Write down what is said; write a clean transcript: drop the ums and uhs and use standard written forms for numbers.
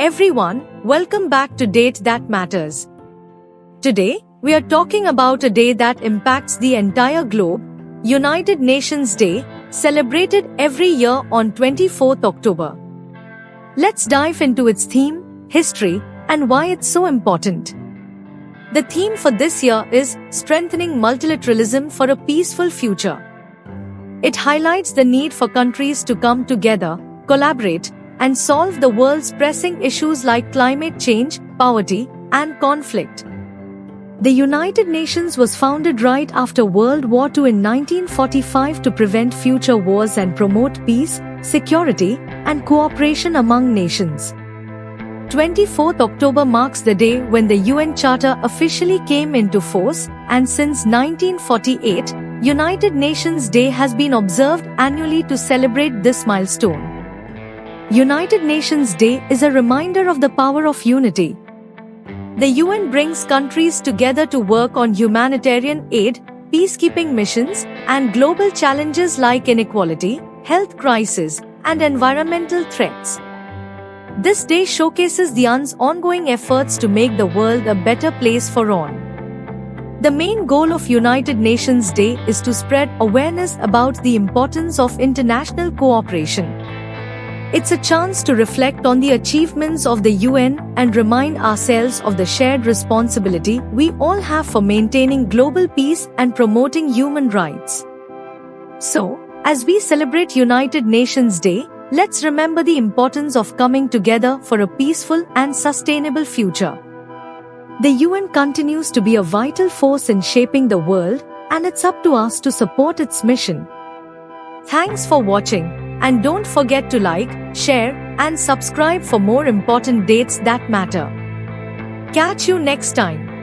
everyone, welcome back to Date That Matters. Today, we are talking about a day that impacts the entire globe, United Nations Day, celebrated every year on 24th October. Let's dive into its theme, history, and why it's so important. The theme for this year is Strengthening Multilateralism for a Peaceful Future. It highlights the need for countries to come together, collaborate, and solve the world's pressing issues like climate change, poverty, and conflict. The United Nations was founded right after World War II in 1945 to prevent future wars and promote peace, security, and cooperation among nations. 24th October marks the day when the UN Charter officially came into force, and since 1948, United Nations Day has been observed annually to celebrate this milestone. United Nations Day is a reminder of the power of unity. The UN brings countries together to work on humanitarian aid, peacekeeping missions, and global challenges like inequality, health crisis, and environmental threats. This day showcases the UN's ongoing efforts to make the world a better place for all. The main goal of United Nations Day is to spread awareness about the importance of international cooperation. It's a chance to reflect on the achievements of the UN and remind ourselves of the shared responsibility we all have for maintaining global peace and promoting human rights. So, as we celebrate United Nations Day, let's remember the importance of coming together for a peaceful and sustainable future. The UN continues to be a vital force in shaping the world, and it's up to us to support its mission. Thanks for watching, and don't forget to like, share, and subscribe for more important dates that matter. Catch you next time.